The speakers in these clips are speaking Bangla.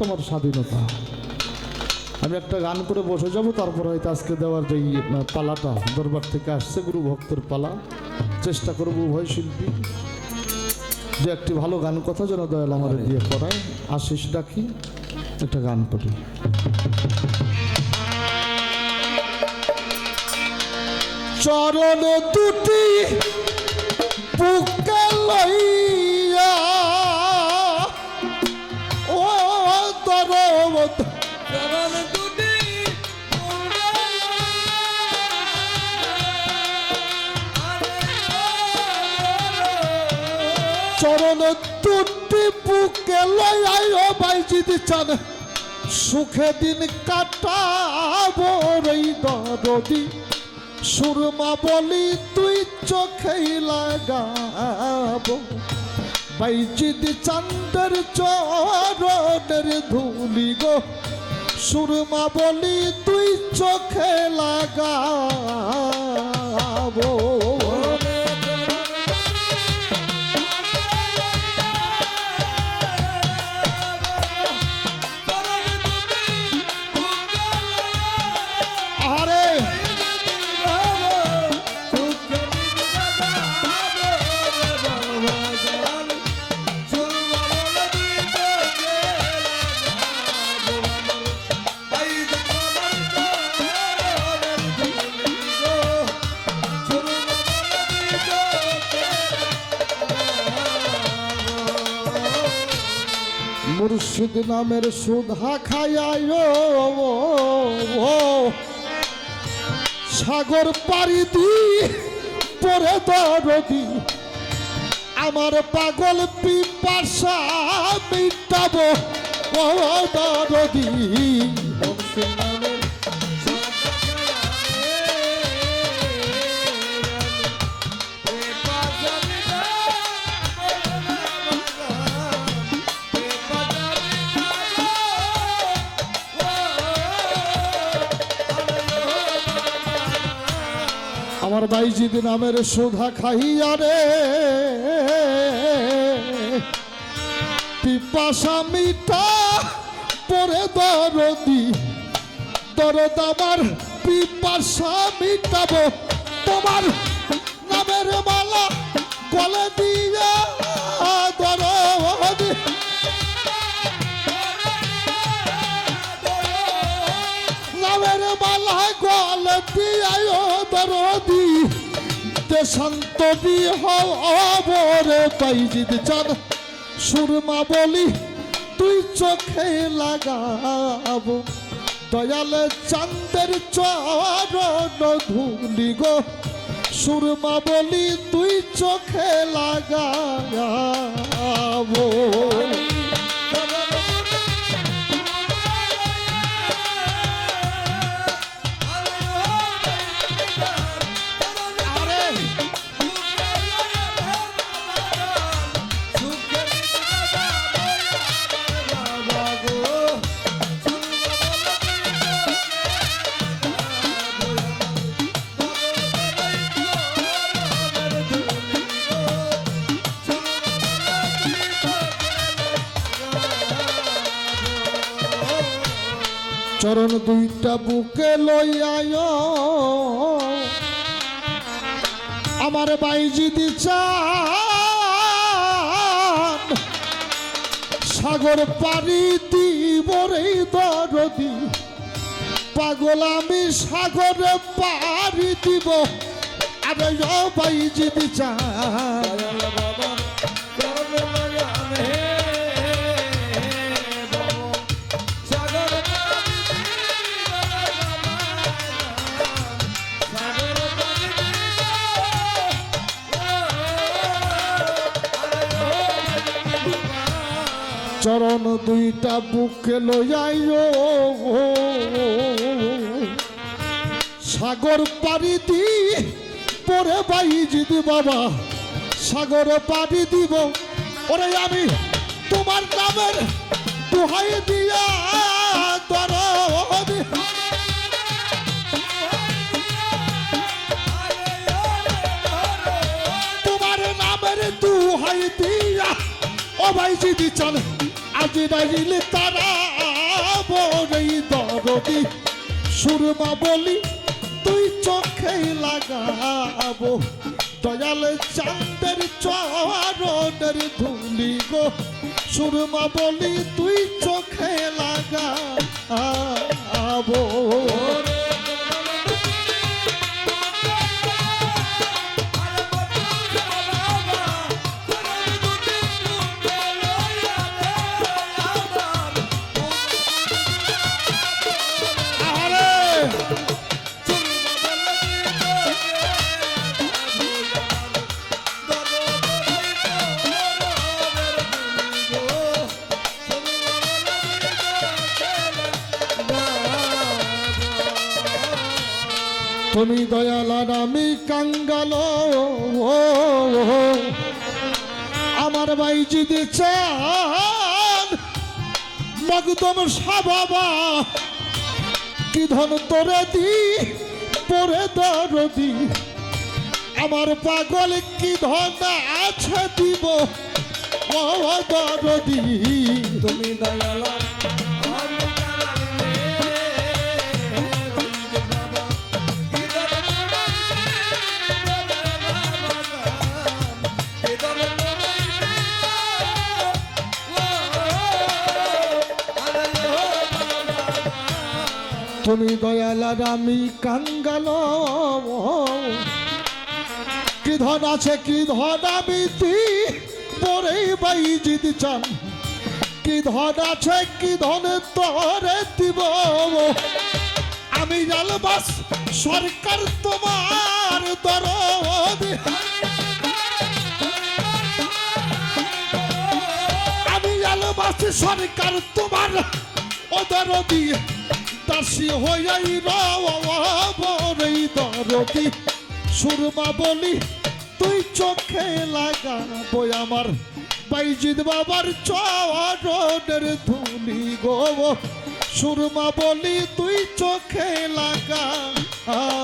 তোমার স্বাধীনতা। আমি একটা গান করে বসে যাব, তারপর হয়তো আজকে দেওয়ার যে পালাটা দরবার থেকে আসছে গুরু ভক্তের পালা, চেষ্টা করবো উভয় শিল্পী যে একটি ভালো গান কথা যেন দয়াল আমার দিয়ে করায়। আশিস রাখি একটা গান করি। চরণ দুটি বুকে লইয়া ও দরদ চরণ দুটি চরণ দুটি বুকে লইয়া বাইজিদি চান সুখে দিন কাটাবো রে দরদি সুরমা বলি তুই চোখেই লাগাবো বাইজিদি চান্দের চরণের ধুলি গো সুরমা বলি তুই চোখে লাগাবো। মুর্শিদ নামের সুধা খায়ায় সাগর পাড়ি দি পরে দরদি আমার পাগল পিপাসা মিটাবো ও দরদি। আমার বাইজিদ নামের সুধা খাইয়া রে পিপাসা মিটা পরে দরদি দরদ আমার পিপাসা মিটাবো তোমার নামের মালা গলে দিয়া দরদি নামের মালা গলে দিয়া দরদি দেশান্ত বিহরে বাইজিদ চান সুরমা বলি তুই চোখে লাগাবো দয়ালে চান্দের চরণ ধুলি গো সুরমা বলি তুই চোখে লাগাবো। চরণ দুইটা বুকে লইয়ায় আমার বাইজিদি চান সাগর পাড়ি দিব রে দরদি পাগল আমি সাগরে পাড়ি দিব আরে বাইজিদি চান চরণ দুইটা বুকে লইয়াইও সাগর পাড়ি দি পরে বাইজিদ বাবা সাগর পাড়ি দিব ওরে আমি তোমার নামের দোহাই দিয়া দরদি তোমার নামের দোহাই দিয়া ও বাইজিদ চান আজি ডাইলে তারা সুরমা বলি তুই চোখে লাগাবো দয়াল চাঁদের চরণের ধুলি গো সুরমা বলি তুই চোখে লাগাবো তুমি দয়ালার আমি কাঙ্গাল আমার ভাই যদি চান মগদম সাবাবা কি ধন তোরে দি পরে দরদি আমার পাগল কি ধন আছে দিব ও দরদি তুমি দয়ালা তুমি দয়ালার আমি কাঙ্গাল কি ধন আছে কি ধন আমি পরে বাই যদি চান কি ধন আছে কি ধন তোরে দিব আমি জালবাস সরকার তোমার দরদ আমি জালবাস সরকার তোমার ও দরদি দাসী হইয়াই রই দরদি সুরমা বলি তুই চোখে লাগাবো আমার বাইজিদ বাবার চরণের ধুলি গো সুরমা বলি তুই চোখে লাগাবো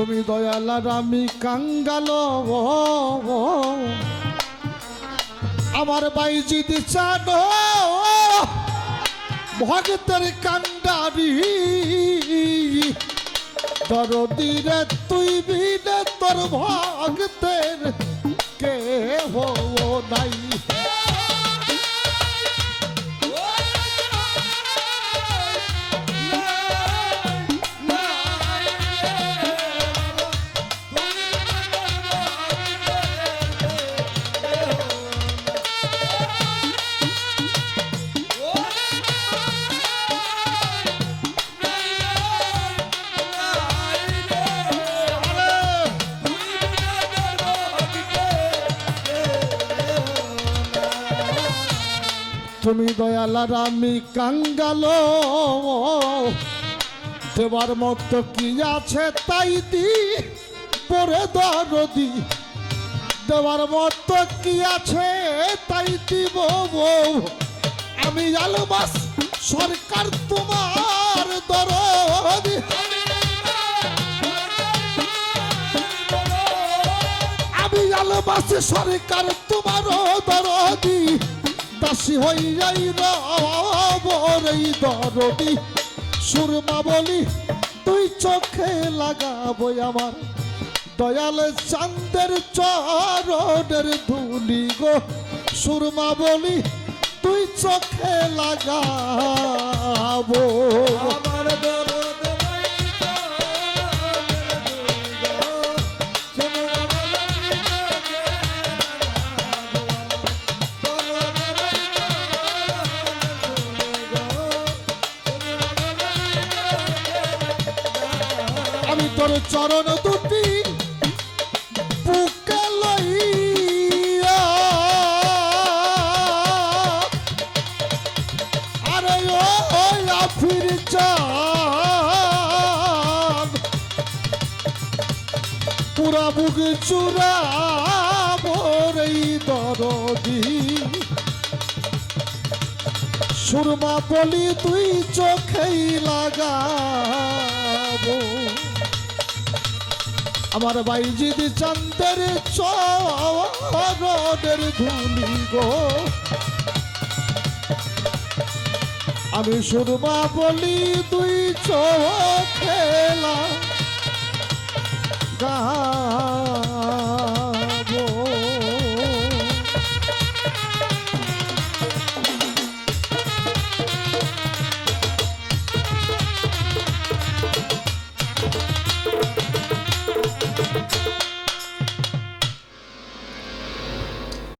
তুমি দয়ালার আমি কাঙ্গাল আমার বাইজিদ চানো ভগতের কান্ডারি দরদিরে তুই বিনে তোর ভগতের কে হো নাই তুমি দয়ালার আমি কাঙ্গাল দেবার মতো কি আছে তাই দি পরে দরদি দেওয়ার মতো কি আছে তাই দিব আমি আলবাস সরকার তোমার দরদি আমি আলবাস সরকার তোমার দরদি দাসী হইয়াই রই দরদি সুরমা বলি তুই চোখে লাগাবো আমার দয়াল চাঁদের চরণের ধুলি গো সুরমা বলি তুই চোখে লাগাবো আমার দরদ আমি তোর চরণ দুটি বুকে লইয়া আরে ও চূড়া বুক চূড়া বরেই দরদি সুরমা বলি তুই চোখেই লাগাবো আমার বাইজিদ চান্দের চরণের ধুলি গো আমি সুরমা বলি তুই চোখে লাগাবো